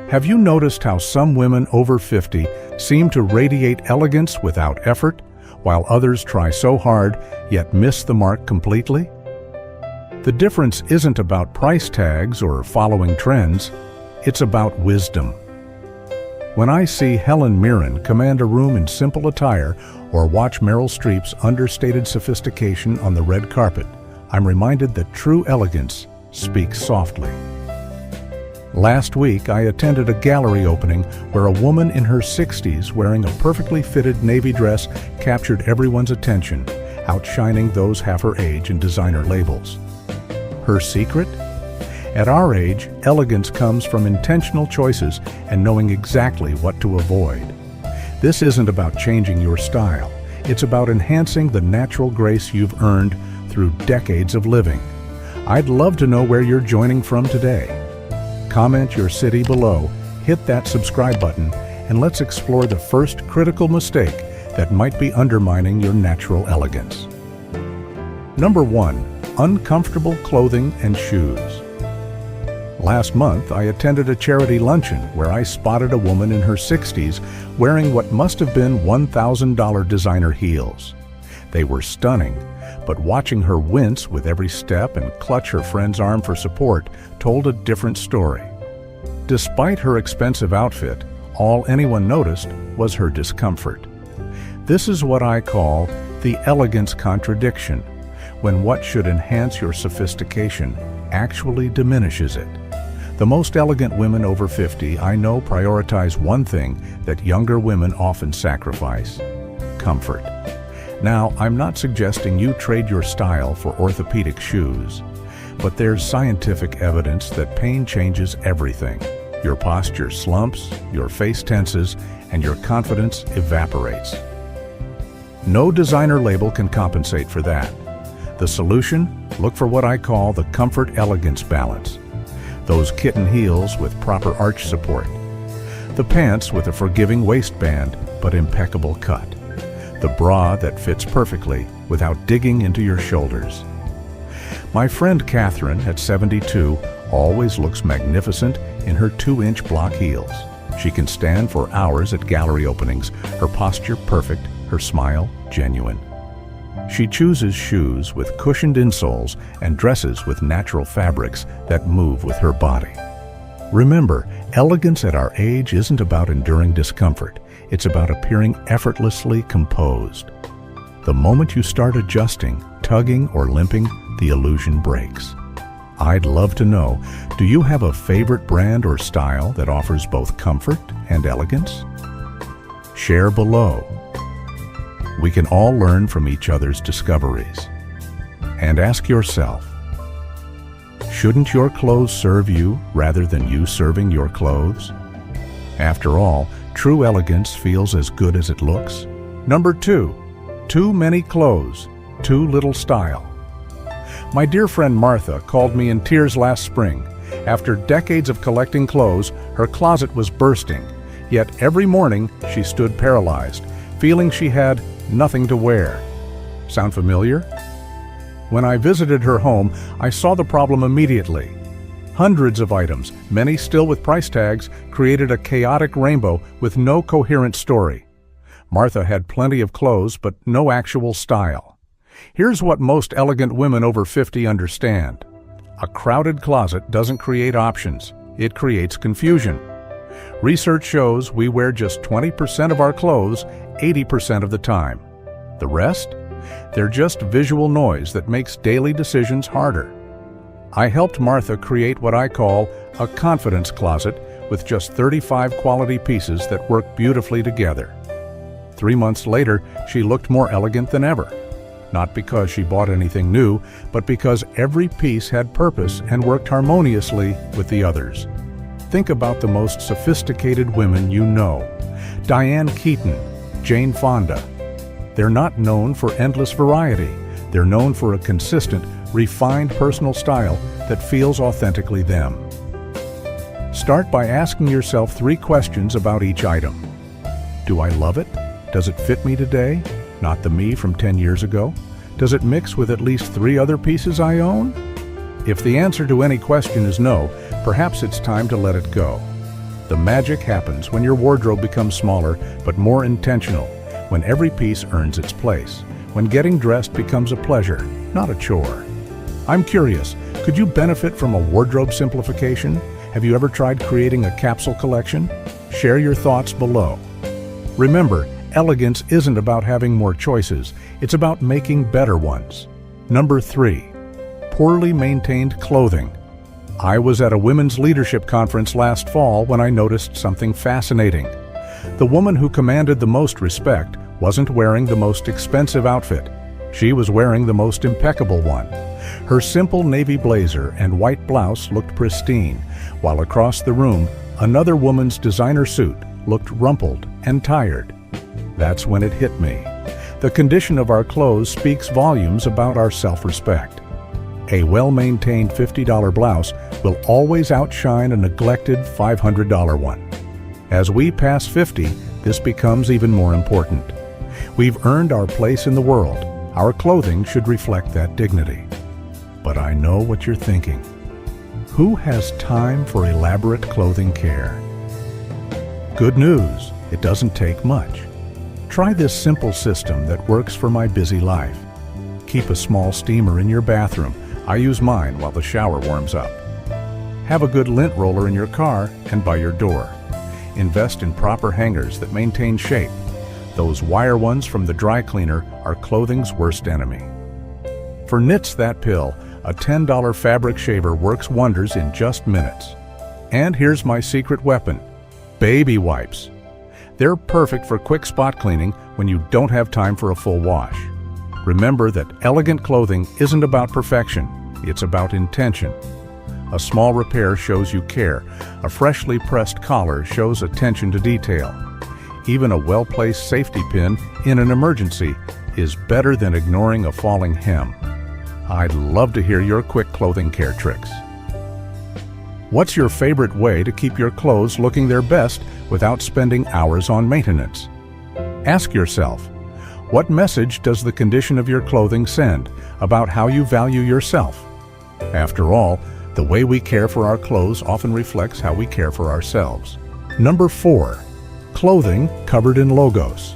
Have you noticed how some women over 50 seem to radiate elegance without effort, while others try so hard yet miss the mark completely? The difference isn't about price tags or following trends, it's about wisdom. When I see Helen Mirren command a room in simple attire or watch Meryl Streep's understated sophistication on the red carpet, I'm reminded that true elegance speaks softly. Last week, I attended a gallery opening where a woman in her 60s wearing a perfectly fitted navy dress captured everyone's attention, outshining those half her age in designer labels. Her secret? At our age, elegance comes from intentional choices and knowing exactly what to avoid. This isn't about changing your style. It's about enhancing the natural grace you've earned through decades of living. I'd love to know where you're joining from today. Comment your city below, hit that subscribe button, and let's explore the first critical mistake that might be undermining your natural elegance. Number 1. Uncomfortable clothing and shoes. Last month, I attended a charity luncheon where I spotted a woman in her 60s wearing what must have been $1,000 designer heels. They were stunning, but watching her wince with every step and clutch her friend's arm for support told a different story. Despite her expensive outfit, all anyone noticed was her discomfort. This is what I call the elegance contradiction, when what should enhance your sophistication actually diminishes it. The most elegant women over 50 I know prioritize one thing that younger women often sacrifice: comfort. Now, I'm not suggesting you trade your style for orthopedic shoes, but there's scientific evidence that pain changes everything. Your posture slumps, your face tenses, and your confidence evaporates. No designer label can compensate for that. The solution? Look for what I call the comfort-elegance balance. Those kitten heels with proper arch support. The pants with a forgiving waistband but impeccable cut. The bra that fits perfectly without digging into your shoulders. My friend Catherine, at 72, always looks magnificent in her 2-inch block heels. She can stand for hours at gallery openings, her posture perfect, her smile genuine. She chooses shoes with cushioned insoles and dresses with natural fabrics that move with her body. Remember, elegance at our age isn't about enduring discomfort. It's about appearing effortlessly composed. The moment you start adjusting, tugging, or limping, the illusion breaks. I'd love to know, do you have a favorite brand or style that offers both comfort and elegance? Share below. We can all learn from each other's discoveries. And ask yourself, shouldn't your clothes serve you rather than you serving your clothes? After all, true elegance feels as good as it looks. Number 2, too many clothes, too little style. My dear friend Martha called me in tears last spring. After decades of collecting clothes, her closet was bursting. Yet every morning she stood paralyzed, feeling she had nothing to wear. Sound familiar? When I visited her home, I saw the problem immediately. Hundreds of items, many still with price tags, created a chaotic rainbow with no coherent story. Martha had plenty of clothes, but no actual style. Here's what most elegant women over 50 understand. A crowded closet doesn't create options, it creates confusion. Research shows we wear just 20% of our clothes 80% of the time. The rest? They're just visual noise that makes daily decisions harder. I helped Martha create what I call a confidence closet with just 35 quality pieces that work beautifully together. 3 months later, she looked more elegant than ever. Not because she bought anything new, but because every piece had purpose and worked harmoniously with the others. Think about the most sophisticated women you know. Diane Keaton, Jane Fonda. They're not known for endless variety. They're known for a consistent, refined personal style that feels authentically them. Start by asking yourself 3 questions about each item. Do I love it? Does it fit me today? Not the me from 10 years ago? Does it mix with at least 3 other pieces I own? If the answer to any question is no, perhaps it's time to let it go. The magic happens when your wardrobe becomes smaller but more intentional, when every piece earns its place, when getting dressed becomes a pleasure, not a chore. I'm curious, could you benefit from a wardrobe simplification? Have you ever tried creating a capsule collection? Share your thoughts below. Remember, elegance isn't about having more choices, it's about making better ones. Number 3. Poorly maintained clothing. I was at a women's leadership conference last fall when I noticed something fascinating. The woman who commanded the most respect wasn't wearing the most expensive outfit. She was wearing the most impeccable one. Her simple navy blazer and white blouse looked pristine, while across the room, another woman's designer suit looked rumpled and tired. That's when it hit me. The condition of our clothes speaks volumes about our self-respect. A well-maintained $50 blouse will always outshine a neglected $500 one. As we pass 50, this becomes even more important. We've earned our place in the world. Our clothing should reflect that dignity. But I know what you're thinking. Who has time for elaborate clothing care? Good news, it doesn't take much. Try this simple system that works for my busy life. Keep a small steamer in your bathroom. I use mine while the shower warms up. Have a good lint roller in your car and by your door. Invest in proper hangers that maintain shape. Those wire ones from the dry cleaner are clothing's worst enemy. For Knits That Pill, a $10 fabric shaver works wonders in just minutes. And here's my secret weapon, baby wipes. They're perfect for quick spot cleaning when you don't have time for a full wash. Remember that elegant clothing isn't about perfection, it's about intention. A small repair shows you care. A freshly pressed collar shows attention to detail. Even a well-placed safety pin in an emergency is better than ignoring a falling hem. I'd love to hear your quick clothing care tricks. What's your favorite way to keep your clothes looking their best without spending hours on maintenance? Ask yourself, what message does the condition of your clothing send about how you value yourself? After all, the way we care for our clothes often reflects how we care for ourselves. Number 4. Clothing covered in logos.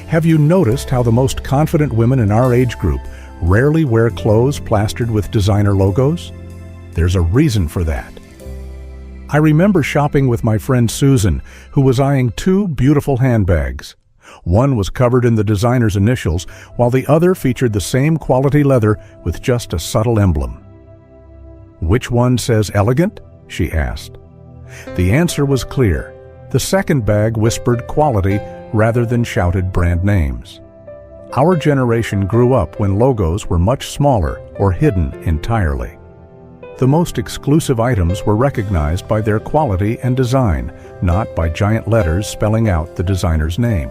Have you noticed how the most confident women in our age group rarely wear clothes plastered with designer logos? There's a reason for that. I remember shopping with my friend Susan, who was eyeing 2 beautiful handbags. One was covered in the designer's initials, while the other featured the same quality leather with just a subtle emblem. "Which one says elegant?" she asked. The answer was clear. The second bag whispered quality rather than shouted brand names. Our generation grew up when logos were much smaller or hidden entirely. The most exclusive items were recognized by their quality and design, not by giant letters spelling out the designer's name.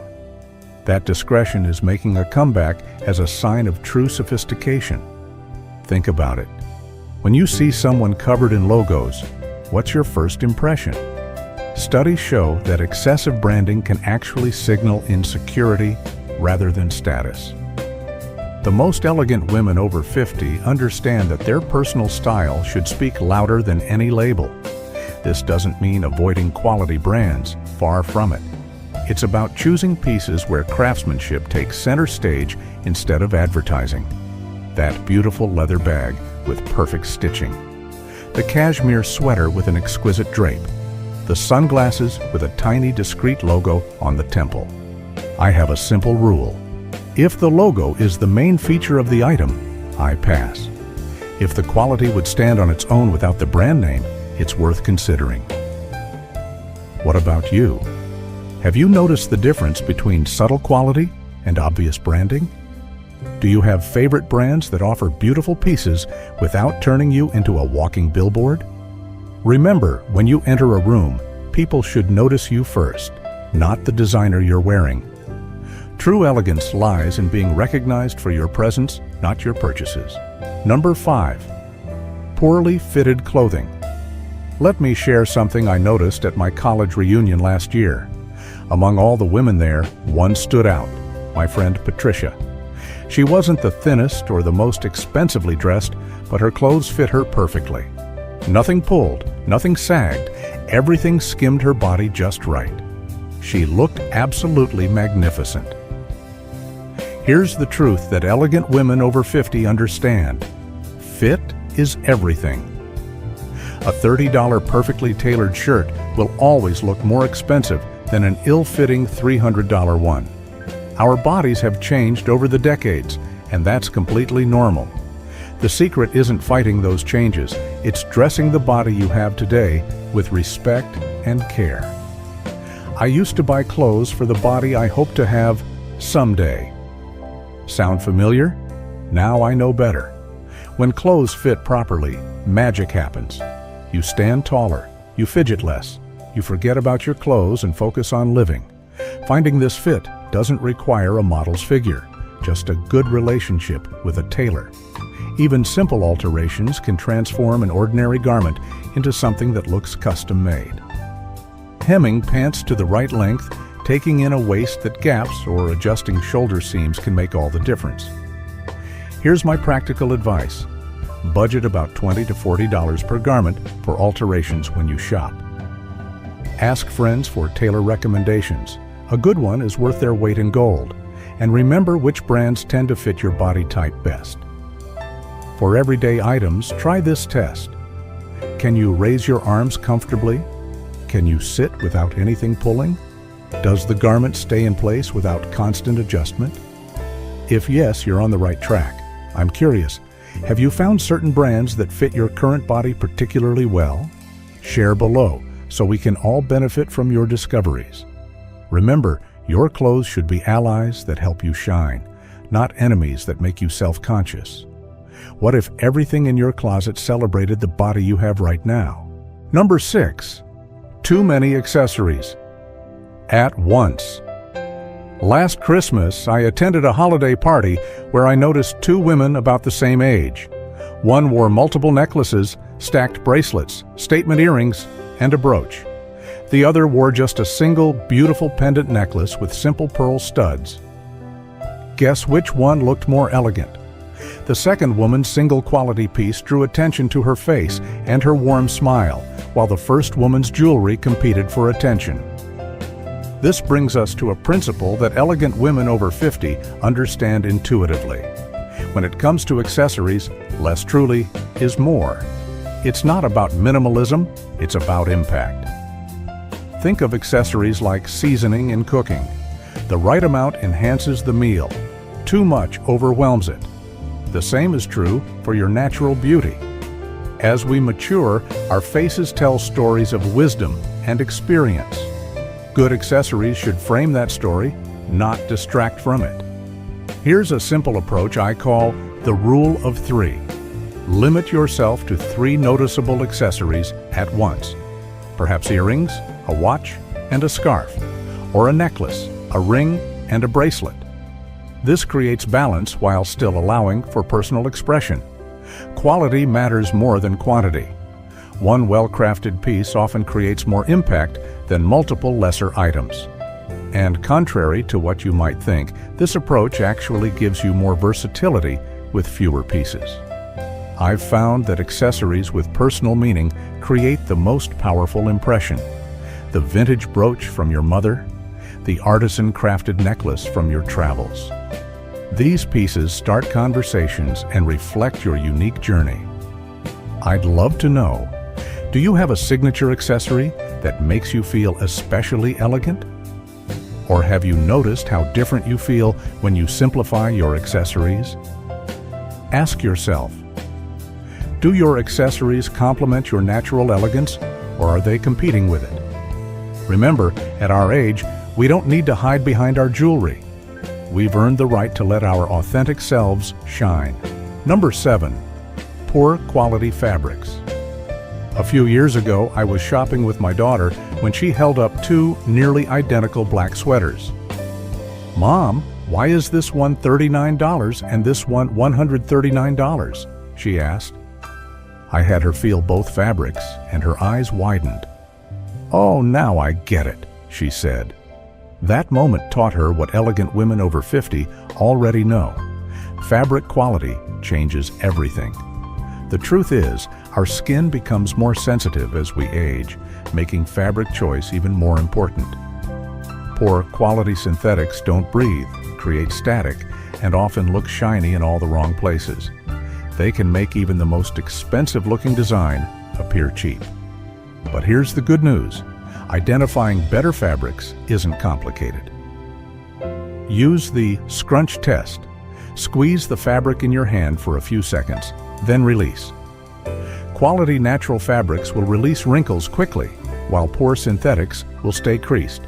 That discretion is making a comeback as a sign of true sophistication. Think about it. When you see someone covered in logos, what's your first impression? Studies show that excessive branding can actually signal insecurity rather than status. The most elegant women over 50 understand that their personal style should speak louder than any label. This doesn't mean avoiding quality brands, far from it. It's about choosing pieces where craftsmanship takes center stage instead of advertising. That beautiful leather bag with perfect stitching. The cashmere sweater with an exquisite drape. The sunglasses with a tiny discreet logo on the temple. I have a simple rule. If the logo is the main feature of the item, I pass. If the quality would stand on its own without the brand name, it's worth considering. What about you? Have you noticed the difference between subtle quality and obvious branding? Do you have favorite brands that offer beautiful pieces without turning you into a walking billboard? Remember, when you enter a room, people should notice you first, not the designer you're wearing. True elegance lies in being recognized for your presence, not your purchases. Number 5. Poorly fitted clothing. Let me share something I noticed at my college reunion last year. Among all the women there, one stood out, my friend Patricia. She wasn't the thinnest or the most expensively dressed, but her clothes fit her perfectly. Nothing pulled, nothing sagged. Everything skimmed her body just right. She looked absolutely magnificent. Here's the truth that elegant women over 50 understand. Fit is everything. A $30 perfectly tailored shirt will always look more expensive than an ill-fitting $300 one. Our bodies have changed over the decades, and that's completely normal. The secret isn't fighting those changes, it's dressing the body you have today with respect and care. I used to buy clothes for the body I hope to have someday. Sound familiar? Now I know better. When clothes fit properly, magic happens. You stand taller, you fidget less, you forget about your clothes and focus on living. Finding this fit doesn't require a model's figure, just a good relationship with a tailor. Even simple alterations can transform an ordinary garment into something that looks custom-made. Hemming pants to the right length, taking in a waist that gaps, or adjusting shoulder seams can make all the difference. Here's my practical advice. Budget about $20 to $40 per garment for alterations when you shop. Ask friends for tailor recommendations. A good one is worth their weight in gold. And remember which brands tend to fit your body type best. For everyday items, try this test. Can you raise your arms comfortably? Can you sit without anything pulling? Does the garment stay in place without constant adjustment? If yes, you're on the right track. I'm curious, have you found certain brands that fit your current body particularly well? Share below so we can all benefit from your discoveries. Remember, your clothes should be allies that help you shine, not enemies that make you self-conscious. What if everything in your closet celebrated the body you have right now? Number 6. Too many accessories. At once. Last Christmas, I attended a holiday party where I noticed two women about the same age. One wore multiple necklaces, stacked bracelets, statement earrings, and a brooch. The other wore just a single, beautiful pendant necklace with simple pearl studs. Guess which one looked more elegant? The second woman's single quality piece drew attention to her face and her warm smile, while the first woman's jewelry competed for attention. This brings us to a principle that elegant women over 50 understand intuitively. When it comes to accessories, less truly is more. It's not about minimalism, it's about impact. Think of accessories like seasoning in cooking. The right amount enhances the meal. Too much overwhelms it. The same is true for your natural beauty. As we mature, our faces tell stories of wisdom and experience. Good accessories should frame that story, not distract from it. Here's a simple approach I call the Rule of 3. Limit yourself to 3 noticeable accessories at once. Perhaps earrings, a watch, and a scarf, or a necklace, a ring, and a bracelet. This creates balance while still allowing for personal expression. Quality matters more than quantity. One well-crafted piece often creates more impact than multiple lesser items. And contrary to what you might think, this approach actually gives you more versatility with fewer pieces. I've found that accessories with personal meaning create the most powerful impression. The vintage brooch from your mother, the artisan-crafted necklace from your travels. These pieces start conversations and reflect your unique journey. I'd love to know, do you have a signature accessory that makes you feel especially elegant? Or have you noticed how different you feel when you simplify your accessories? Ask yourself, do your accessories complement your natural elegance, or are they competing with it? Remember, at our age, we don't need to hide behind our jewelry. We've earned the right to let our authentic selves shine. Number 7. Poor quality fabrics. A few years ago, I was shopping with my daughter when she held up 2 nearly identical black sweaters. "Mom, why is this one $39 and this one $139? She asked. I had her feel both fabrics, and her eyes widened. "Oh, now I get it," she said. That moment taught her what elegant women over 50 already know. Fabric quality changes everything. The truth is, our skin becomes more sensitive as we age, making fabric choice even more important. Poor quality synthetics don't breathe, create static, and often look shiny in all the wrong places. They can make even the most expensive-looking design appear cheap. But here's the good news. Identifying better fabrics isn't complicated. Use the scrunch test. Squeeze the fabric in your hand for a few seconds, then release. Quality natural fabrics will release wrinkles quickly, while poor synthetics will stay creased.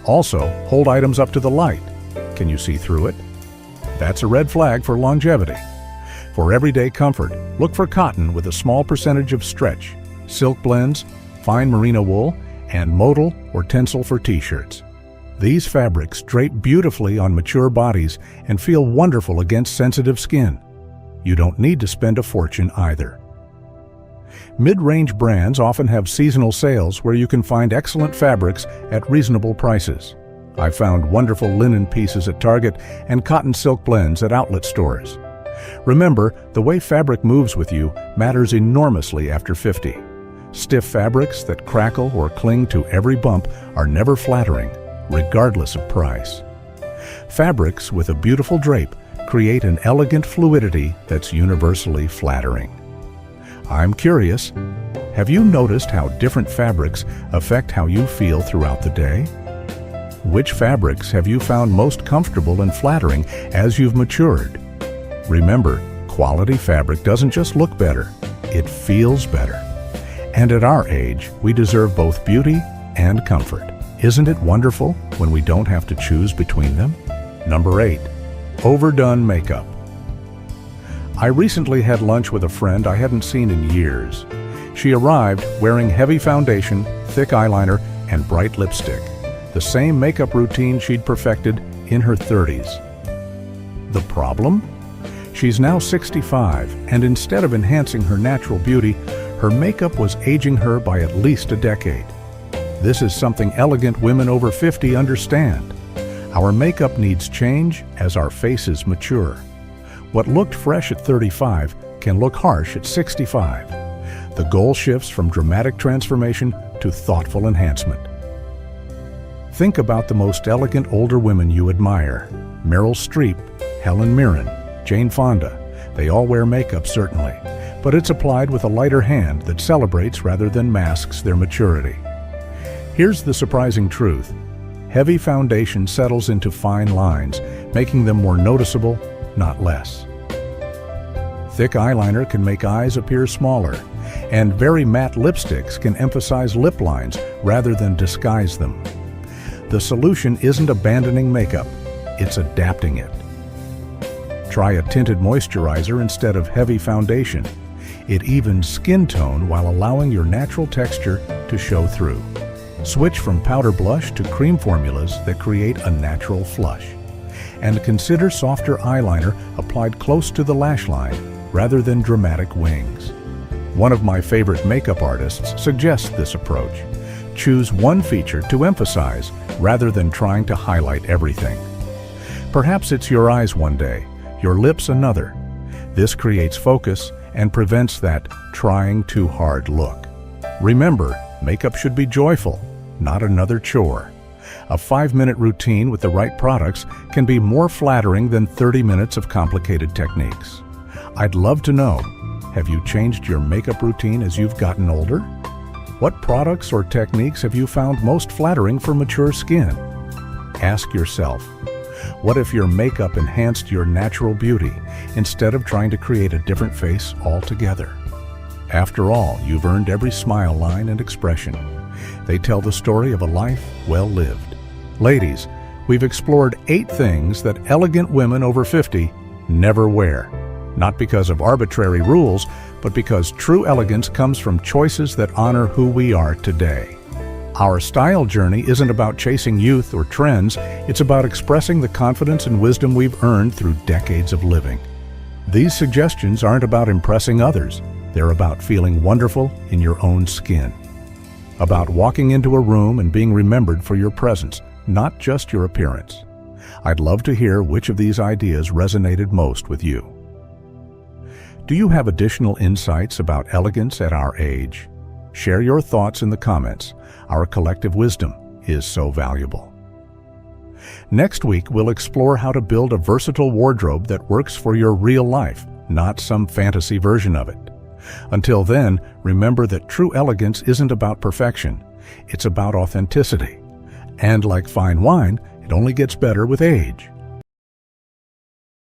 Also, hold items up to the light. Can you see through it? That's a red flag for longevity. For everyday comfort, look for cotton with a small percentage of stretch, silk blends, fine merino wool, and modal or tencel for t-shirts. These fabrics drape beautifully on mature bodies and feel wonderful against sensitive skin. You don't need to spend a fortune either. Mid-range brands often have seasonal sales where you can find excellent fabrics at reasonable prices. I've found wonderful linen pieces at Target and cotton silk blends at outlet stores. Remember, the way fabric moves with you matters enormously after 50. Stiff fabrics that crackle or cling to every bump are never flattering, regardless of price. Fabrics with a beautiful drape create an elegant fluidity that's universally flattering. I'm curious, have you noticed how different fabrics affect how you feel throughout the day? Which fabrics have you found most comfortable and flattering as you've matured? Remember, quality fabric doesn't just look better, it feels better. And at our age, we deserve both beauty and comfort. Isn't it wonderful when we don't have to choose between them? Number 8, overdone makeup. I recently had lunch with a friend I hadn't seen in years. She arrived wearing heavy foundation, thick eyeliner, and bright lipstick, the same makeup routine she'd perfected in her 30s. The problem? She's now 65, and instead of enhancing her natural beauty, her makeup was aging her by at least a decade. This is something elegant women over 50 understand. Our makeup needs change as our faces mature. What looked fresh at 35 can look harsh at 65. The goal shifts from dramatic transformation to thoughtful enhancement. Think about the most elegant older women you admire. Meryl Streep, Helen Mirren, Jane Fonda. They all wear makeup, certainly, but it's applied with a lighter hand that celebrates rather than masks their maturity. Here's the surprising truth. Heavy foundation settles into fine lines, making them more noticeable, not less. Thick eyeliner can make eyes appear smaller, and very matte lipsticks can emphasize lip lines rather than disguise them. The solution isn't abandoning makeup, it's adapting it. Try a tinted moisturizer instead of heavy foundation. It evens skin tone while allowing your natural texture to show through. Switch from powder blush to cream formulas that create a natural flush. And consider softer eyeliner applied close to the lash line rather than dramatic wings. One of my favorite makeup artists suggests this approach. Choose one feature to emphasize rather than trying to highlight everything. Perhaps it's your eyes one day, your lips another. This creates focus and prevents that trying too hard look. Remember, makeup should be joyful, not another chore. A 5-minute routine with the right products can be more flattering than 30 minutes of complicated techniques. I'd love to know, have you changed your makeup routine as you've gotten older? What products or techniques have you found most flattering for mature skin? Ask yourself, what if your makeup enhanced your natural beauty instead of trying to create a different face altogether? After all, you've earned every smile line and expression. They tell the story of a life well lived. Ladies, we've explored 8 things that elegant women over 50 never wear. Not because of arbitrary rules, but because true elegance comes from choices that honor who we are today. Our style journey isn't about chasing youth or trends, it's about expressing the confidence and wisdom we've earned through decades of living. These suggestions aren't about impressing others, they're about feeling wonderful in your own skin. About walking into a room and being remembered for your presence, not just your appearance. I'd love to hear which of these ideas resonated most with you. Do you have additional insights about elegance at our age? Share your thoughts in the comments. Our collective wisdom is so valuable. Next week, we'll explore how to build a versatile wardrobe that works for your real life, not some fantasy version of it. Until then, remember that true elegance isn't about perfection. It's about authenticity. And like fine wine, it only gets better with age.